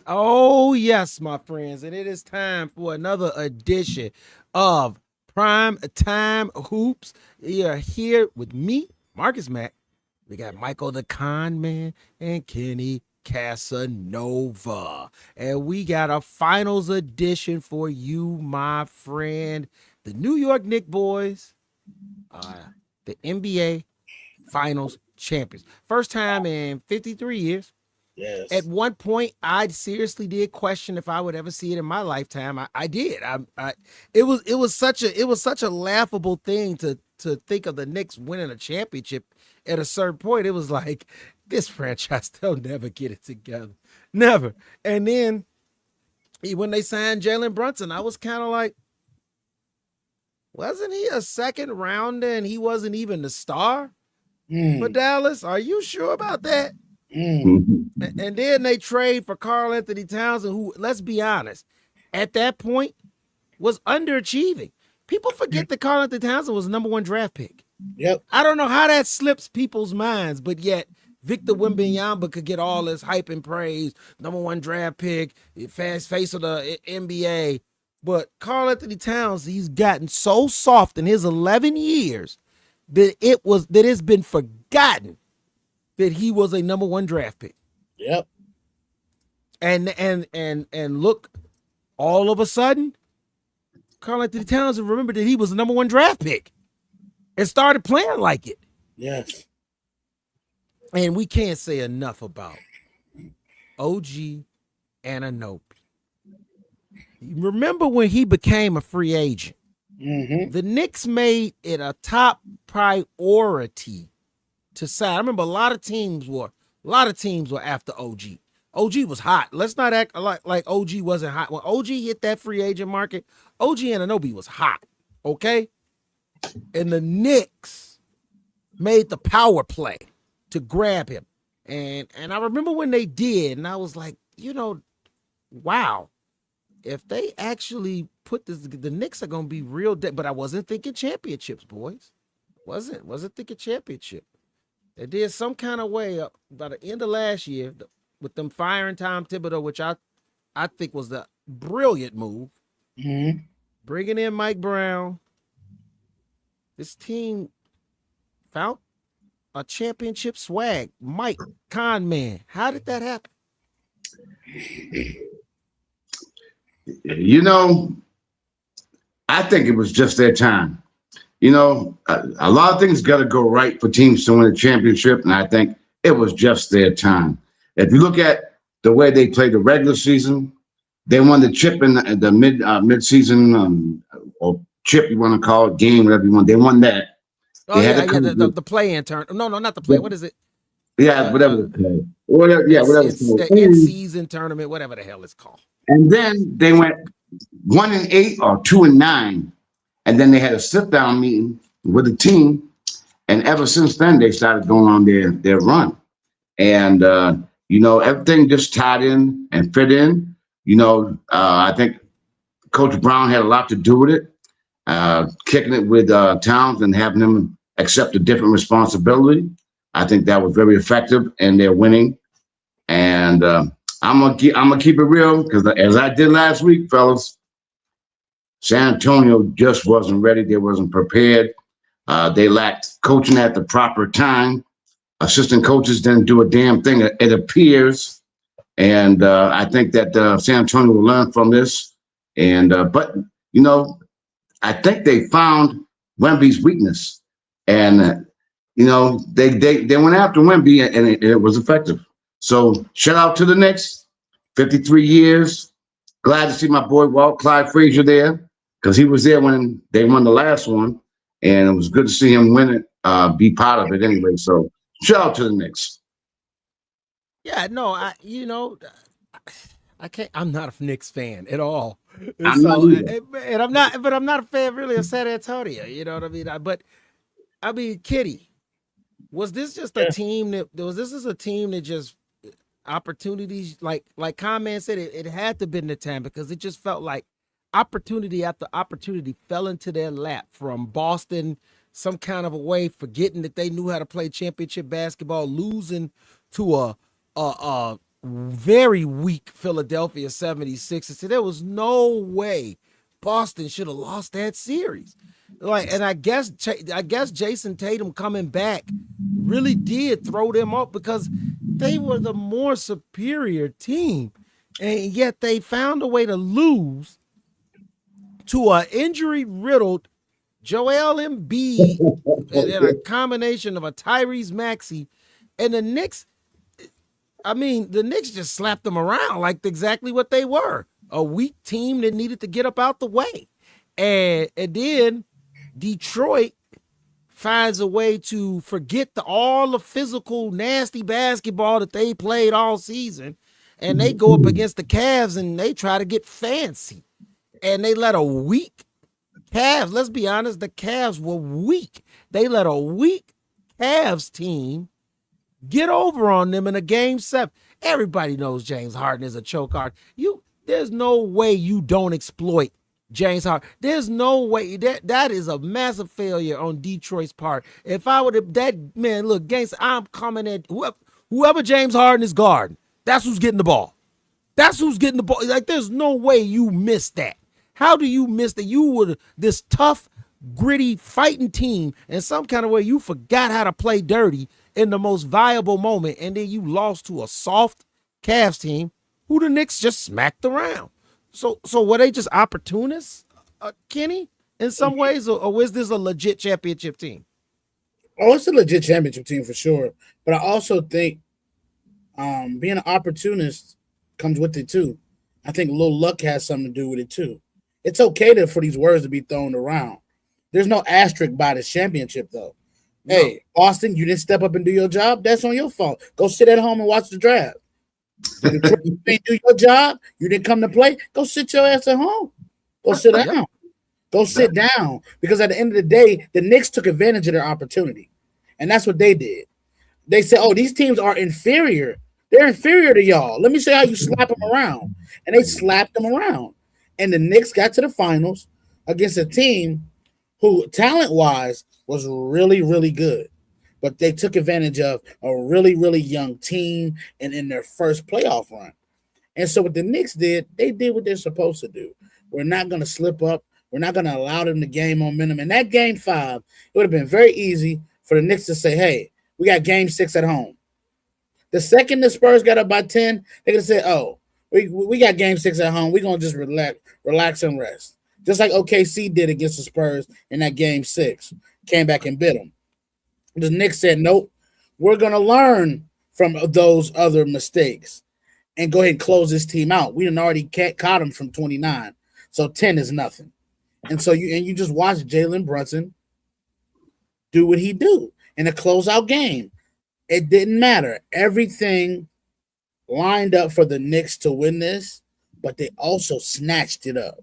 Oh, yes, my friends. And it is time for another edition of Prime Time Hoops. You are here with me, Marcus Mack. We got Michael the Con Man and Kenny Casanova. And we got a finals edition for you, my friend. The New York Knicks boys, uh, the NBA Finals champions. First time in 53 years. At Yes. one point, I seriously did question if I would ever see it in my lifetime. I did. It was such a laughable thing to think of the Knicks winning a championship. At a certain point, it was like this franchise they'll never get it together, never. And then when they signed Jalen Brunson, I was kind of like, wasn't he a second rounder and he wasn't even the star for Mm, Dallas? Are you sure about that? mm, And then they trade for Carl Anthony Townsend, who, let's be honest, at that point was underachieving. People forget that Carl Anthony Townsend was the number one draft pick. yep. I don't know how that slips people's minds, but yet Victor Wembanyama could get all this hype and praise, number one draft pick, fast face of the NBA. But Carl Anthony Towns, he's gotten so soft in his 11 years that it's been forgotten that he was a number one draft pick. Yep. And look, all of a sudden, Carl Anthony Townsend remembered that he was the number one draft pick and started playing like it. Yes. And we can't say enough about OG Anunoby. Remember when he became a free agent? Mm-hmm. The Knicks made it a top priority to sign. I remember a lot of teams were after OG. OG was hot. Let's not act like OG wasn't hot. When OG hit that free agent market, OG Anunoby was hot. Okay? And the Knicks made the power play to grab him. And I remember when they did, and I was like, wow. If they actually put this, the Knicks are gonna be real dead. But I wasn't thinking championships, boys. Wasn't thinking championship. They did some kind of way up by the end of last year with them firing Tom Thibodeau, which I think was the brilliant move. Mm-hmm. Bringing in Mike Brown. This team found a championship swag. Mike, con man, how did that happen? You know, I think it was just their time. A lot of things got to go right for teams to win a championship, and I think it was just their time. If you look at the way they played the regular season, they won the chip in the mid season or chip you want to call it, game, whatever you want. They won that. Oh They had yeah, to yeah. come. The play-in turn. No, not the play. What is it? Yeah, Uh, whatever uh, it's called. Whatever, yeah, whatever it's it's called. the in-season tournament, whatever the hell it's called. And then they went 1-8 or 2-9, and then they had a sit-down meeting with the team. And ever since then, they started going on their run. And, everything just tied in and fit in. I think Coach Brown had a lot to do with it, kicking it with Towns and having him accept a different responsibility. I think that was very effective, and they're winning. And I'm gonna keep it real because as I did last week, fellas, San Antonio just wasn't ready. They wasn't prepared. They lacked coaching at the proper time. Assistant coaches didn't do a damn thing, it appears. And I think that San Antonio will learn from this. And but I think they found Wemby's weakness, and they went after Wemby, and it was effective. So shout out to the Knicks, 53 years. Glad to see my boy Walt Clyde Frazier there because he was there when they won the last one, and it was good to see him win it, be part of it anyway. So shout out to the Knicks. Yeah, no, I can't. I'm not a Knicks fan at all, and I'm not so either. and I'm not. But I'm not a fan really of San Antonio. You know what I mean? But I mean, Kitty, was this just a Yeah. team that was this is a team that just opportunities like Comment said it had to have been the time because it just felt like opportunity after opportunity fell into their lap from Boston some kind of a way, forgetting that they knew how to play championship basketball, losing to a very weak Philadelphia 76ers. So there was no way Boston should have lost that series. Like, and I guess Jason Tatum coming back really did throw them off because they were the more superior team, and yet they found a way to lose to an injury-riddled Joel Embiid and a combination of a Tyrese Maxey, and the Knicks. I mean, the Knicks just slapped them around like exactly what they were, a weak team that needed to get up out the way. And then Detroit finds a way to forget all the physical, nasty basketball that they played all season, and they go up against the Cavs and they try to get fancy. And they let a weak Cavs, let's be honest, the Cavs were weak. They let a weak Cavs team get over on them in a game 7. Everybody knows James Harden is a choke artist. There's no way you don't exploit James Harden. There's no way that is a massive failure on Detroit's part. If I would have look, Gaines, I'm coming at whoever James Harden is guarding. That's who's getting the ball. That's who's getting the ball. Like, there's no way you miss that. How do you miss that? You were this tough, gritty, fighting team, and some kind of way you forgot how to play dirty in the most viable moment, and then you lost to a soft Cavs team who the Knicks just smacked around. So were they just opportunists, Kenny, in some ways, or was this a legit championship team? Oh, it's a legit championship team for sure. But I also think being an opportunist comes with it too. I think a little luck has something to do with it too. It's okay for these words to be thrown around. There's no asterisk by this championship, though. No. Hey, Austin, you didn't step up and do your job. That's on your fault. Go sit at home and watch the draft. You didn't do your job. You didn't come to play. Go sit your ass at home. Go sit down. Go sit down. Because at the end of the day, the Knicks took advantage of their opportunity. And that's what they did. They said, oh, these teams are inferior. They're inferior to y'all. Let me show you how you slap them around. And they slapped them around. And the Knicks got to the finals against a team who, talent-wise, was really, really good. But they took advantage of a really, really young team and in their first playoff run. And so what the Knicks did, they did what they're supposed to do. We're not going to slip up. We're not going to allow them to gain momentum. In that game 5, it would have been very easy for the Knicks to say, hey, we got game 6 at home. The second the Spurs got up by 10, they're going to say, oh, we got game 6 at home. We're going to just relax and rest. Just like OKC did against the Spurs in that game 6. Came back and bit them. The Knicks said, nope, we're going to learn from those other mistakes and go ahead and close this team out. We done already caught them from 29. So 10 is nothing. And so you just watch Jalen Brunson do what he do in a closeout game. It didn't matter. Everything lined up for the Knicks to win this, but they also snatched it up.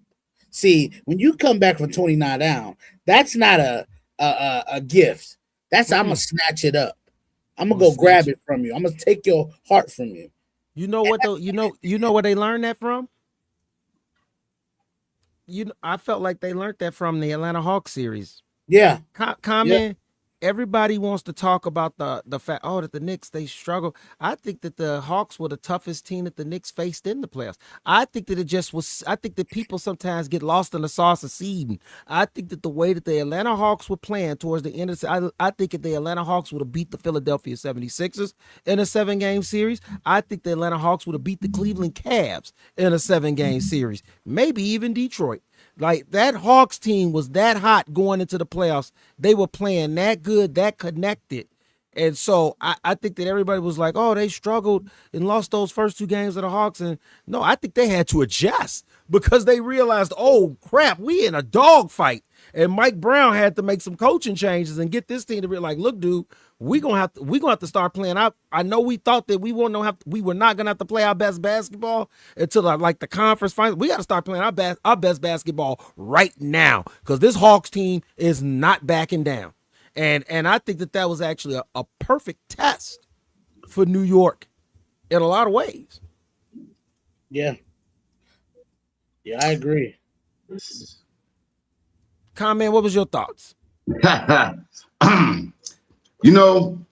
See, when you come back from 29 down, that's not a gift. That's I'm gonna snatch it up. I'm gonna go grab it from you. I'm gonna take your heart from you. You know what though? You know where they learned that from? I felt like they learned that from the Atlanta Hawks series. Yeah. Comment. Everybody wants to talk about the fact, that the Knicks, they struggle. I think that the Hawks were the toughest team that the Knicks faced in the playoffs. I think that I think that people sometimes get lost in the sauce of seeding. I think that the way that the Atlanta Hawks were playing towards the end of I think that the Atlanta Hawks would have beat the Philadelphia 76ers in a 7-game series. I think the Atlanta Hawks would have beat the Cleveland Cavs in a 7-game series, maybe even Detroit. Like, that Hawks team was that hot going into the playoffs. They were playing that good, that connected. And so I think that everybody was like, oh, they struggled and lost those first 2 games of the Hawks. And no, I think they had to adjust because they realized, oh, crap, we in a dogfight. And Mike Brown had to make some coaching changes and get this team to be like, look, dude, we're gonna have to start playing out. I know we thought that we were not gonna have to play our best basketball until like the conference finals. We got to start playing our best basketball right now because this Hawks team is not backing down. And I think that was actually a perfect test for New York in a lot of ways. Yeah. Yeah, I agree. Comment, what was your thoughts? You know,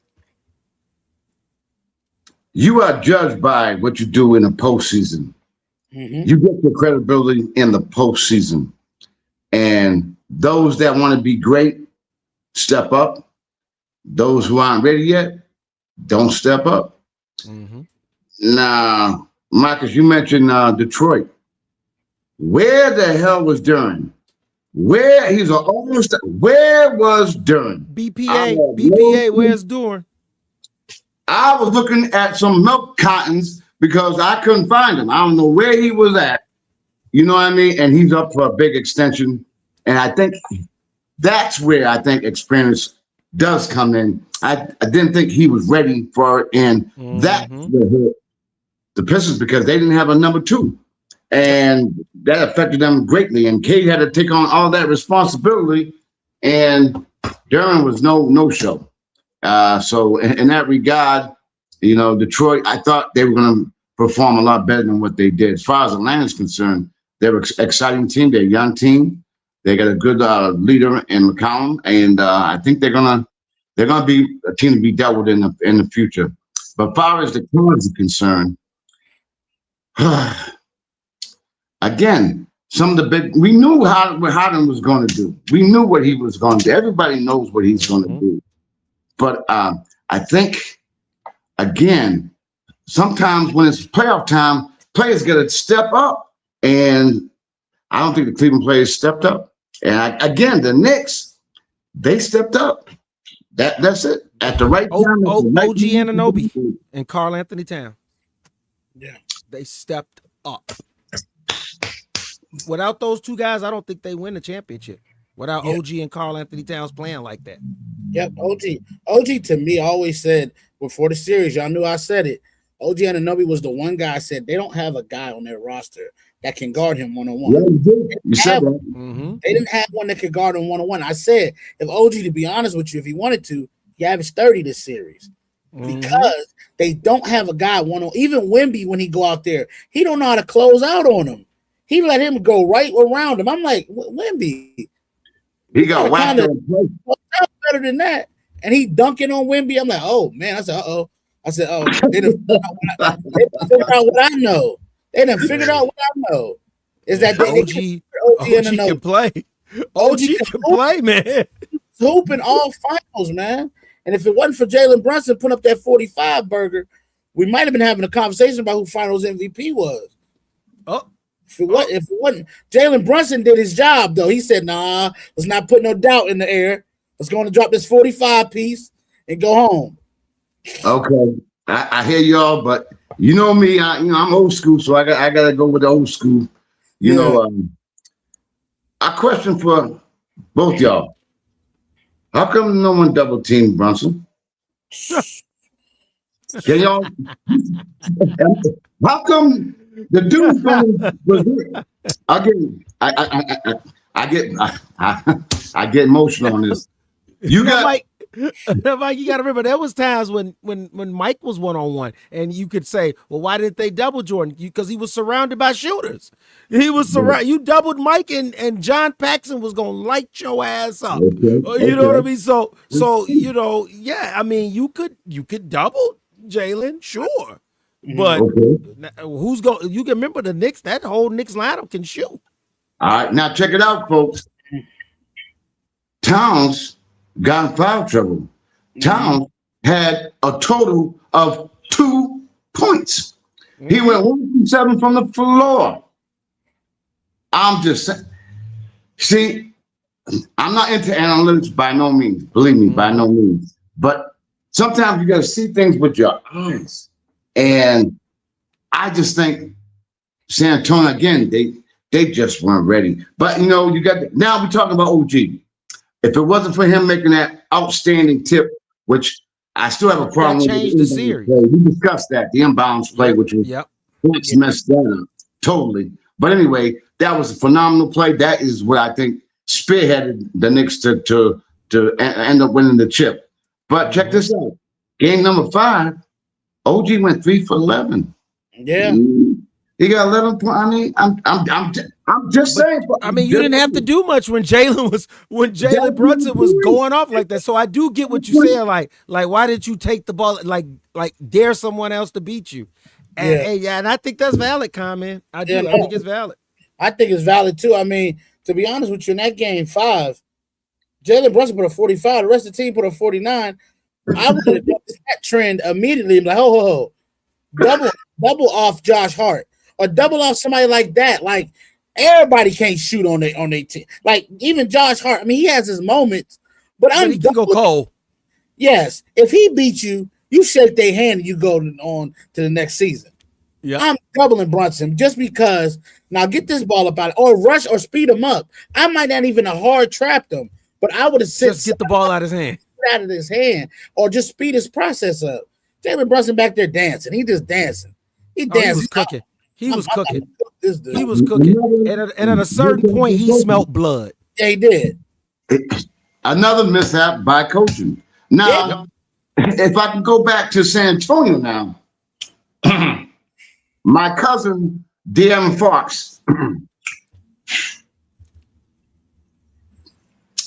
you are judged by what you do in the postseason. Mhm. You get your credibility in the postseason. And those that want to be great, step up. Those who aren't ready yet, don't step up. Mhm. Now, Marcus, you mentioned Detroit. Where the hell was Duran? Where he's an almost. Where was Duran? BPA, where's Duran? I was looking at some milk cottons because I couldn't find him. I don't know where he was at. You know what I mean? And he's up for a big extension. And I think that's where I think experience does come in. I didn't think he was ready for it. And that hurt the Pistons because they didn't have a number 2. And that affected them greatly. And Cade had to take on all that responsibility. And Duran was no show. So in that regard, you know, Detroit, I thought they were going to perform a lot better than what they did. As far as Atlanta's concerned, they're an exciting team. They're a young team. They got a good leader in McCollum, and I think they're gonna be a team to be dealt with in the future. But as far as the Cavs are concerned, again, some of the big we knew what Harden was going to do. We knew what he was going to do. Everybody knows what he's going to do. But I think again, sometimes when it's playoff time, players got to step up, and I don't think the Cleveland players stepped up. And again, the Knicks, they stepped up. That's it. At the right time. OG Anunoby and Karl Anthony Towns. Yeah. They stepped up. Without those two guys, I don't think they win the championship. Without OG and Karl Anthony Towns playing like that. Yep, OG to me always said before the series, y'all knew I said it. OG Anunoby was the one guy I said they don't have a guy on their roster that can guard him one-on-one. Yeah, you said that. They didn't have one that could guard him one-on-one. I said, if OG, to be honest with you, if he wanted to, he averaged 30 this series. Because they don't have a guy one-on-one. Even Wemby, when he go out there, he don't know how to close out on him. He let him go right around him. I'm like, Wemby. He got whacked better than that. And he dunking on Wemby. I'm like, oh, man. I said, uh-oh. They done figured out what I know. They done figured out what I know. Is that OG can play. OG can play, man. Hooping all finals, man. And if it wasn't for Jalen Brunson putting up that 45 burger, we might have been having a conversation about who finals MVP was. If it wasn't, Jalen Brunson did his job, though. He said, nah, let's not put no doubt in the air. Let's go on and drop this 45 piece and go home. Okay. I hear y'all, but you know me, I'm old school, so I gotta go with the old school. You know, a question for both y'all. How come no one double teamed Brunson? Can y'all? How come the dude's going? I get emotional on this. You got Mike, you got to remember there was times when Mike was one-on-one, and you could say, "Well, why didn't they double Jordan?" Because he was surrounded by shooters. He was surrounded. You doubled Mike, and John Paxson was gonna light your ass up. Okay. You know what I mean? So you know, yeah. I mean, you could double Jalen, sure, but who's going? You can remember the Knicks. That whole Knicks lineup can shoot. All right, now check it out, folks. Towns got in foul trouble. Towns had a total of 2 points. He went 1 from 7 from the floor. I'm just saying. See, I'm not into analytics by no means. Believe me, by no means. But sometimes you got to see things with your eyes. And I just think San Antonio, again, they just weren't ready. But, you know, now we're talking about OG. If it wasn't for him making that outstanding tip, which I still have a problem with. Changed the series. We discussed that, the inbounds play, which was messed that up totally. But anyway, that was a phenomenal play. That is what I think spearheaded the Knicks to end up winning the chip. But check this out. Game number 5, OG went 3 for 11. Yeah. He got 11 points. I mean, I'm just saying. I mean, you didn't have to do much when Jalen Brunson was going off like that. So I do get what you're saying. Like, why did you take the ball? Like, like dare someone else to beat you. And I think that's valid, comment. I do. Yeah, I think it's valid. I think it's valid too. I mean, to be honest with you, in that game 5, Jalen Brunson put a 45. The rest of the team put a 49. I would have noticed that trend immediately. I'm like, ho. Double off Josh Hart or double off somebody like that. Like everybody can't shoot on their team. Like even Josh Hart. I mean, he has his moments, but He can go cold. Yes, if he beats you, you shake their hand and you go on to the next season. Yeah, I'm doubling Brunson just because. Now get this ball up out or rush or speed him up. I might not even have hard trapped him, but I would have just get the ball out of his hand. Out of his hand or just speed his process up. Jalen Brunson back there dancing. He just dancing. He dancing. He was cooking. He was cooking. This dude. He was cooking. And at a certain point, he smelt blood. Yeah, he did. Another mishap by coaching. Now, if I can go back to San Antonio now, my cousin, DM Fox,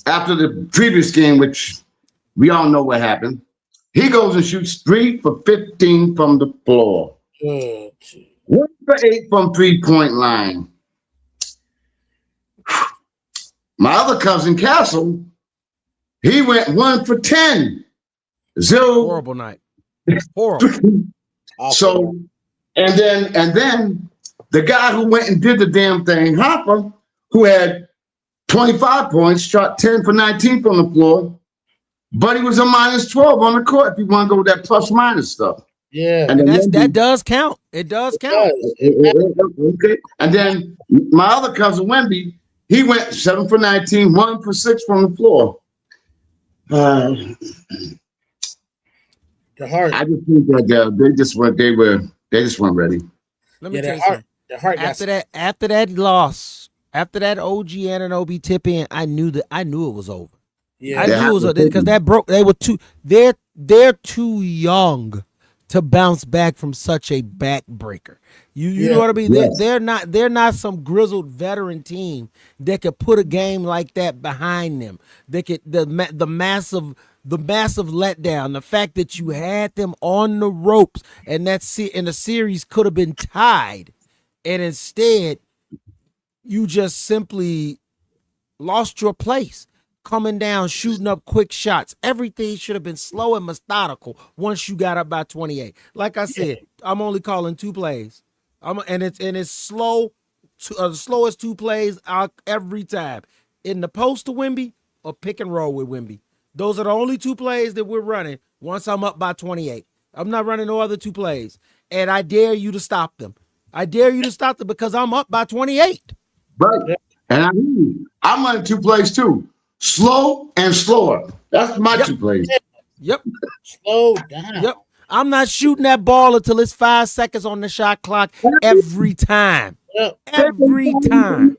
after the previous game, which we all know what happened, he goes and shoots 3 for 15 from the floor. 1 for 8 from 3-point line. My other cousin, Castle, he went 1 for 10. 0. Horrible night. Horrible. So, and then the guy who went and did the damn thing, Hopper, who had 25 points, shot 10 for 19 from the floor, but he was a -12 on the court if you want to go with that plus minus stuff. Yeah. And that does count. It does count. Okay. And then my other cousin, Wemby, he went 7 for 19, 1 for 6 from the floor. The Hart. I just think that they just weren't ready. Let me tell you something. The Hart After that loss, after that OG Anunoby tip in, I knew it was over. Yeah. I knew it was over because that broke. They're too young to bounce back from such a backbreaker. You know what I mean? Yes. They're not some grizzled veteran team that could put a game like that behind them. They could the massive letdown, the fact that you had them on the ropes and the series could have been tied, and instead you just simply lost your place. Coming down, shooting up quick shots. Everything should have been slow and methodical once you got up by 28. Like I said, I'm only calling 2 plays. And it's slow, the slowest 2 plays every time. In the post to Wemby or pick and roll with Wemby. Those are the only 2 plays that we're running once I'm up by 28. I'm not running no other 2 plays. And I dare you to stop them. I dare you to stop them because I'm up by 28. Right. And I'm running 2 plays too. Slow and slower. That's my 2 plays. Yep. Slow down. Yep. I'm not shooting that ball until it's 5 seconds on the shot clock every time. Yep. Every time.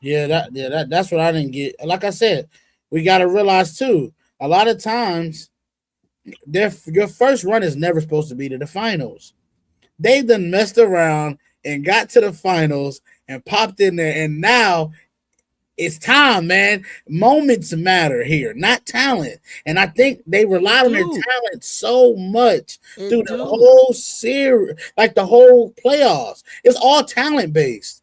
That's what I didn't get. Like I said, we got to realize too, a lot of times your first run is never supposed to be to the finals. They done messed around and got to the finals and popped in there, and now it's time, man. Moments matter here, not talent. And I think they relied on their talent so much through the whole series, like the whole playoffs. It's all talent based.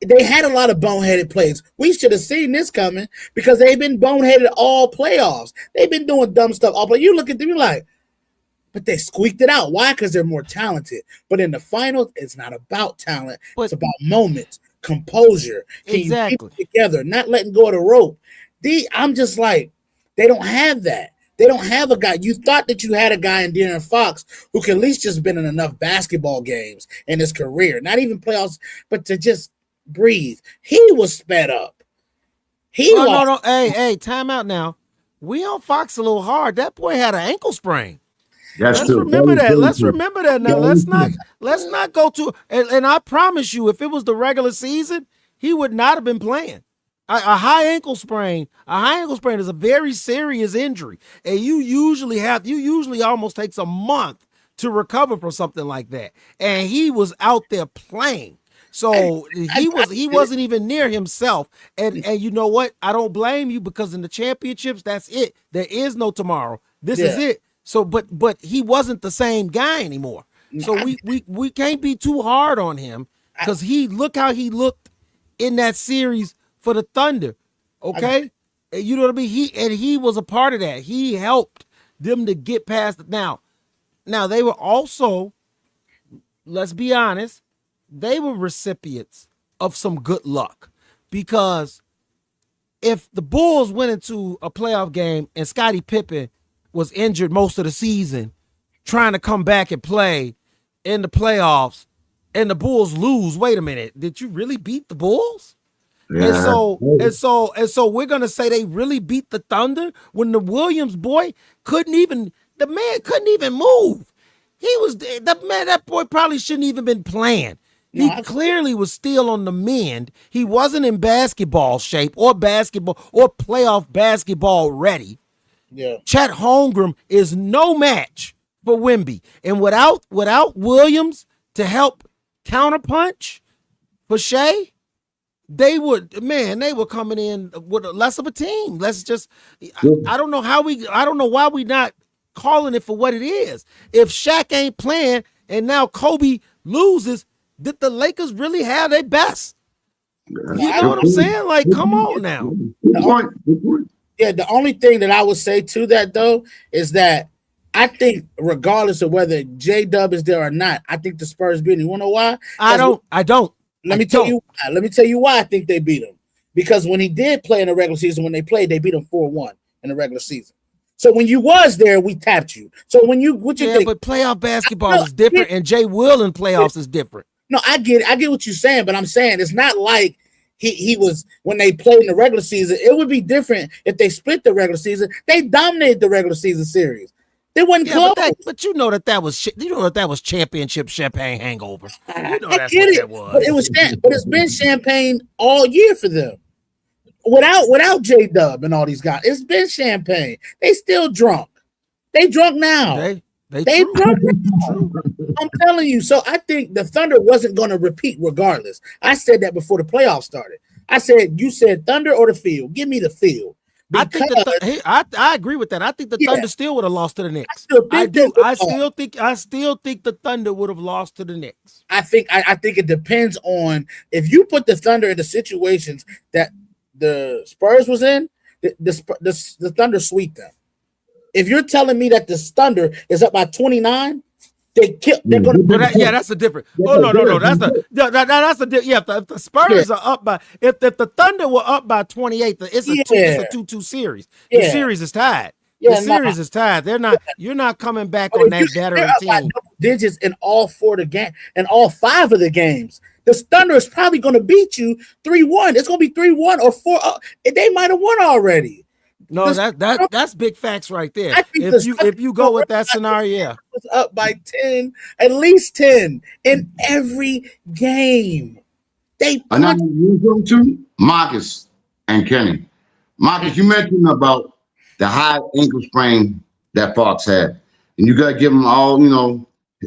They had a lot of boneheaded plays. We should have seen this coming because they've been boneheaded all playoffs. They've been doing dumb stuff all play. You look at them, you're like, but they squeaked it out. Why? Because they're more talented. But in the finals, it's not about talent. It's about moments. Composure. Can you keep it together? Not letting go of the rope. I'm just like, they don't have that. They don't have a guy. You thought that you had a guy in De'Aaron Fox who could at least just been in enough basketball games in his career, not even playoffs, but to just breathe. He was sped up. No. Hey, time out now. We on Fox a little hard. That boy had an ankle sprain. Let's remember that. Let's remember that now. Let's not go to and I promise you, if it was the regular season, he would not have been playing. A high ankle sprain is a very serious injury, and you usually almost takes a month to recover from something like that. And he was out there playing. So he wasn't even near himself. And you know what? I don't blame you because in the championships, that's it. There is no tomorrow. This is it. So, but he wasn't the same guy anymore. So we can't be too hard on him because look how he looked in that series for the Thunder. Okay, you know what I mean. He was a part of that. He helped them to get past it. Now they were also, let's be honest, they were recipients of some good luck because if the Bulls went into a playoff game and Scottie Pippen was injured most of the season, trying to come back and play in the playoffs, and the Bulls lose, wait a minute, did you really beat the Bulls? Yeah. And so we're gonna say they really beat the Thunder when the Williams boy couldn't even move. He was that boy probably shouldn't even been playing. He clearly was still on the mend. He wasn't in basketball shape or playoff basketball ready. Yeah. Chet Holmgren is no match for Wemby. And without Williams to help counterpunch for Shea, they were coming in with less of a team. I don't know why we not calling it for what it is. If Shaq ain't playing and now Kobe loses, did the Lakers really have their best? You know what I'm saying? Like, come on now. Yeah, the only thing that I would say to that though is that I think regardless of whether J-Dub is there or not, I think the Spurs beat him. You wanna know why? I don't. Let me tell you why I think they beat him. Because when he did play in the regular season, when they played, they beat him 4-1 in the regular season. So when you was there, we tapped you. So what you think? But playoff basketball is different, and Jay Will in playoffs is different. No, I get what you're saying, but I'm saying it's not like he was when they played in the regular season. It would be different if they split the regular season. They dominated the regular season series. They wasn't close. But you know that was championship champagne hangover. You know I get it. But it's been champagne all year for them. Without J-Dub and all these guys, it's been champagne. They still drunk. They drunk now. They drunk. I'm telling you. So I think the Thunder wasn't going to repeat regardless. I said that before the playoffs started. I said, you said Thunder or the field? Give me the field. I agree with that. I think the Thunder still would have lost to the Knicks. I still think the Thunder would have lost to the Knicks. I think it depends on if you put the Thunder in the situations that the Spurs was in, the Thunder sweep them. If you're telling me that the Thunder is up by 29, they're going to. That's a different. Oh no. That's a different. Yeah, if the Spurs are up by, if the Thunder were up by 28, it's a 2-2 series. The series is tied. The series is tied. They're not. You're not coming back on that veteran team. Digits in all 4 of the game and all 5 of the games. The Thunder is probably going to beat you 3-1. It's going to be 3-1 or 4. They might have won already. No, that's big facts right there. If you go with that scenario, was up by 10, at least 10 in every game. And now you go to Marcus and Kenny. Marcus, you mentioned about the high ankle sprain that Fox had, and you got to give him all.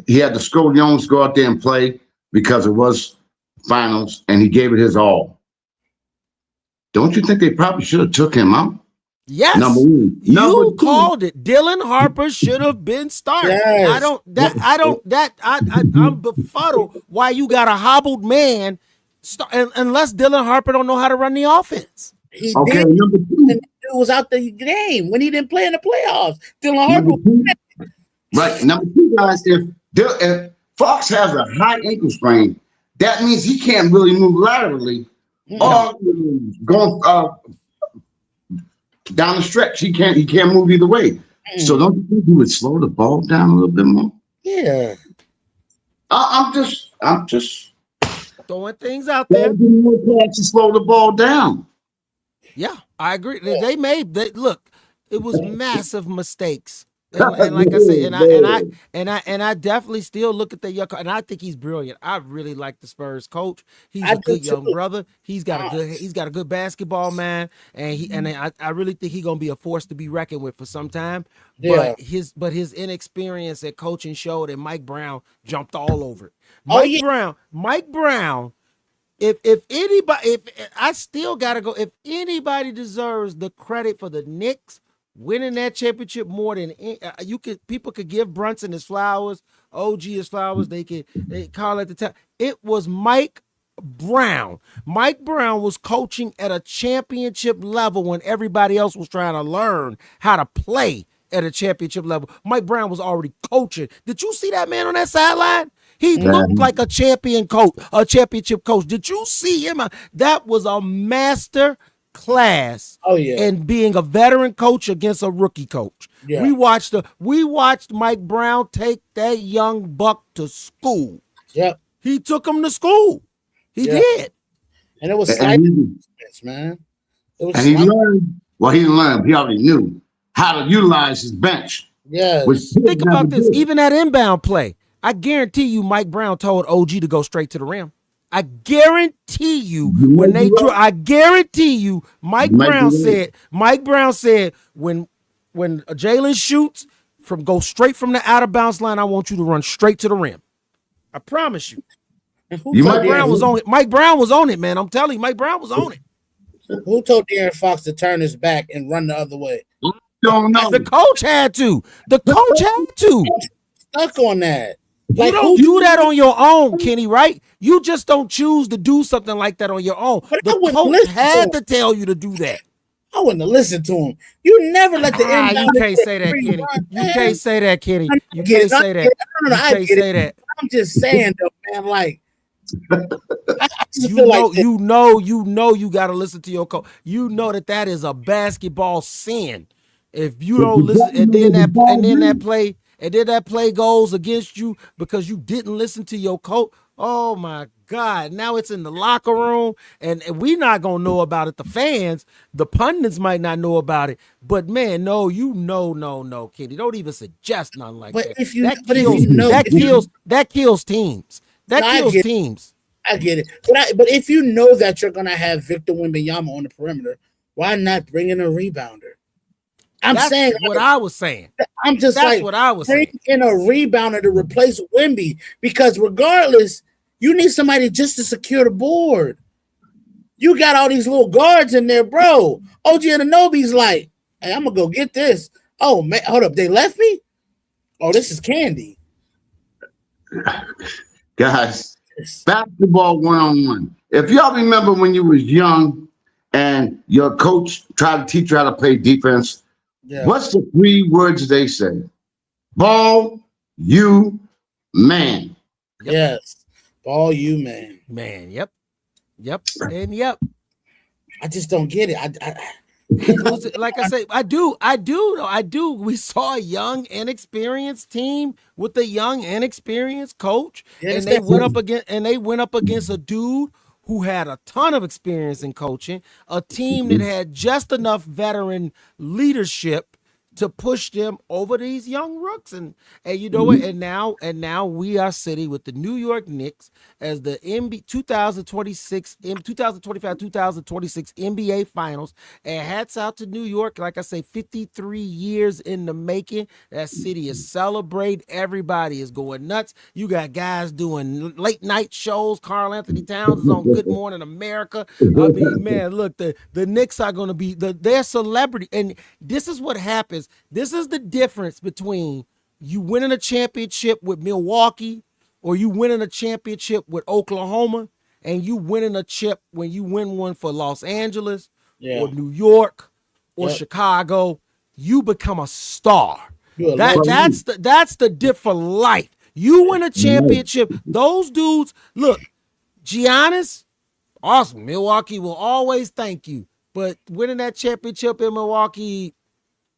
He had the Scoliones go out there and play because it was finals, and he gave it his all. Don't you think they probably should have took him out? Yes, you called it. Dylan Harper should have been started. Yes. I'm befuddled why you got a hobbled man unless Dylan Harper don't know how to run the offense. Number 2. It was out the game when he didn't play in the playoffs. Dylan Harper. Right. Number 2, guys, if Fox has a high ankle sprain, that means he can't really move laterally or going down the stretch. He can't move either way. So don't you think he would slow the ball down a little bit more? Yeah. I'm just throwing things out there. To slow the ball down. Yeah, I agree. Look, it was massive mistakes. And like I said, and I definitely still look at the young, and I think he's brilliant. I really like the Spurs coach. He's a good young brother. He's got a good basketball man, and I really think he's gonna be a force to be reckoned with for some time. Yeah. But his inexperience at coaching showed, and Mike Brown jumped all over it. Mike Brown. If anybody, if I still gotta go, if anybody deserves the credit for the Knicks winning that championship more than people could give Brunson his flowers, OG his flowers. They call it the time. It was Mike Brown. Mike Brown was coaching at a championship level when everybody else was trying to learn how to play at a championship level. Mike Brown was already coaching. Did you see that man on that sideline? He looked like a champion coach, a championship coach. Did you see him? That was a master class in being a veteran coach against a rookie coach. Yeah. We watched Mike Brown take that young buck to school. Yep. He took him to school. He did. And it was man. It was and he learned. Well, he didn't learn. He already knew how to utilize his bench. Yeah. Think about this. Even that inbound play, I guarantee you, Mike Brown told OG to go straight to the rim. I guarantee you when they drew. I guarantee you, Mike Brown said when Jalen shoots go straight from the out of bounds line, I want you to run straight to the rim. I promise you. Mike Brown was on it. Mike Brown was on it, man. I'm telling you, Mike Brown was on it. Who told De'Aaron Fox to turn his back and run the other way? Don't know. The coach had to. The coach had to. Stuck on that. You don't do that on your own, Kenny, right? You just don't choose to do something like that on your own. The coach had to tell you to do that. I wouldn't have listened to him. You never let the You can't say that, Kenny. You can't say that, Kenny. You can't say that. You can't say that. I'm just saying, though, man. Like, I just you feel know, like you got to listen to your coach. You know that is a basketball sin. If you don't listen, and then that play goes against you because you didn't listen to your coach. Oh my God! Now it's in the locker room, and we not gonna know about it. The fans, the pundits might not know about it, but man, no, Kenny, don't even suggest nothing like that. That kills teams. That kills teams. I get it, but if you know that you're gonna have Victor Wembanyama on the perimeter, why not bring in a rebounder? That's what I was saying. I'm just That's what I was saying. Bring in a rebounder to replace Wemby, because regardless, you need somebody just to secure the board. You got all these little guards in there, bro. OG Anunoby's like, hey, I'm gonna go get this. Oh man, hold up, they left me? Oh, this is candy. Guys, basketball 1-on-1. If y'all remember when you was young and your coach tried to teach you how to play defense, what's the 3 words they say? Ball, you, man. Yes. Ball, you, man. Man, yep. And yep. I just don't get it. Like I say, I do. We saw a young, inexperienced team with a young, inexperienced coach, and they went up against a dude who had a ton of experience in coaching, a team that had just enough veteran leadership to push them over these young rooks. And you know what? And now we are sitting with the New York Knicks as the 2025-2026 NBA Finals. And hats out to New York. Like I say, 53 years in the making. That city is celebrating. Everybody is going nuts. You got guys doing late night shows. Karl Anthony Towns is on Good Morning America. I mean, man, look, the Knicks are going to be their celebrity. And this is what happens. This is the difference between you winning a championship with Milwaukee or you winning a championship with Oklahoma and you winning a chip when you win one for Los Angeles or New York or Chicago. You become a star. That's the difference for life. You win a championship. Those dudes, look, Giannis, awesome. Milwaukee will always thank you. But winning that championship in Milwaukee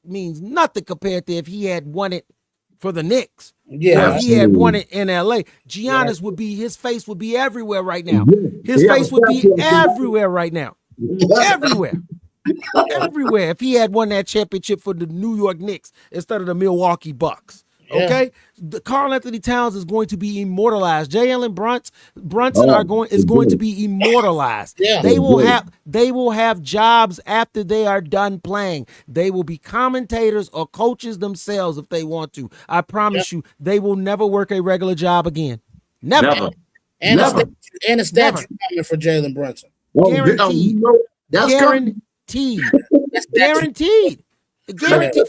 means nothing compared to if he had won it for the Knicks. Yeah, if he had won it in LA, Giannis would be, his face would be everywhere right now. His face would be everywhere right now. Everywhere. Everywhere. If he had won that championship for the New York Knicks instead of the Milwaukee Bucks. Okay, the Karl Anthony Towns is going to be immortalized. Jalen Brunson is going to be immortalized. They will have jobs after they are done playing. They will be commentators or coaches themselves if they want to. I promise you, they will never work a regular job again. Never. And a statue coming for Jalen Brunson. Guaranteed. Guaranteed. Guaranteed. Guaranteed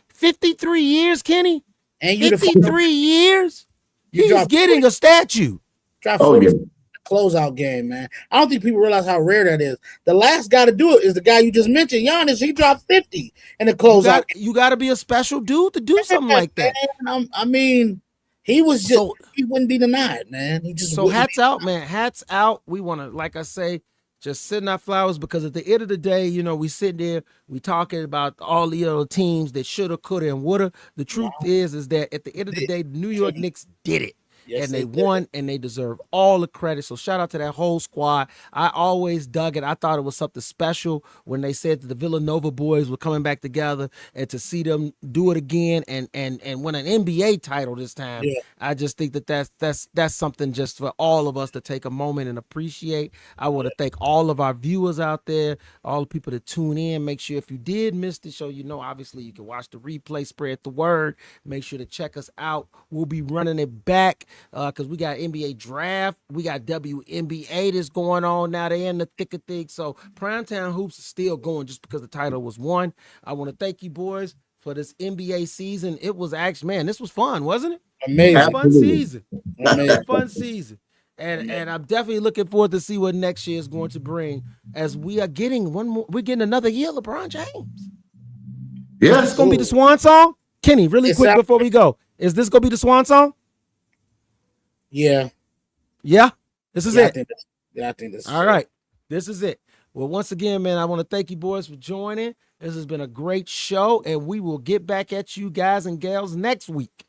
53 years, Kenny. And you 53 years. You He's dropped getting a statue. dropped Oh 40 yeah. closeout game, man. I don't think people realize how rare that is. The last guy to do it is the guy you just mentioned, Giannis. He dropped 50 in the closeout. You got to be a special dude to do something like that. Man, I mean, he was just So- he wouldn't be denied, man. He just So wouldn't hats out, man. Hats out. We want to, like I say, just send our flowers because at the end of the day, you know, we sit there, we talking about all the other teams that shoulda, coulda, and woulda. The truth is that at the end of the day, the New York Knicks did it. Yes, and they they did. won, and they deserve all the credit. So shout out to that whole squad. I always dug it. I thought it was something special when they said that the Villanova boys were coming back together, and to see them do it again and win an NBA title this time. Yeah. I just think that that's something just for all of us to take a moment and appreciate. I want to thank all of our viewers out there, all the people that tune in. Make sure if you did miss the show, you know, obviously you can watch the replay, spread the word. Make sure to check us out. We'll be running it back because we got NBA draft. We got WNBA that's going on now. They're in the thick of things. So Primetime Hoops is still going just because the title was won. I want to thank you boys for this NBA season. It was actually, man, this was fun, wasn't it? amazing. Fun Absolutely. season. Amazing. Fun season. And I'm definitely looking forward to see what next year is going to bring as we are getting we're getting another year LeBron James. Is Yes. this gonna be the swan song? Kenny, really It's quick out- before we go. Is this gonna be the swan song? Yeah. Yeah. This is Yeah, it. I think this is All it. right. This is it. Well, once again, man, I want to thank you boys for joining. This has been a great show, and we will get back at you guys and gals next week.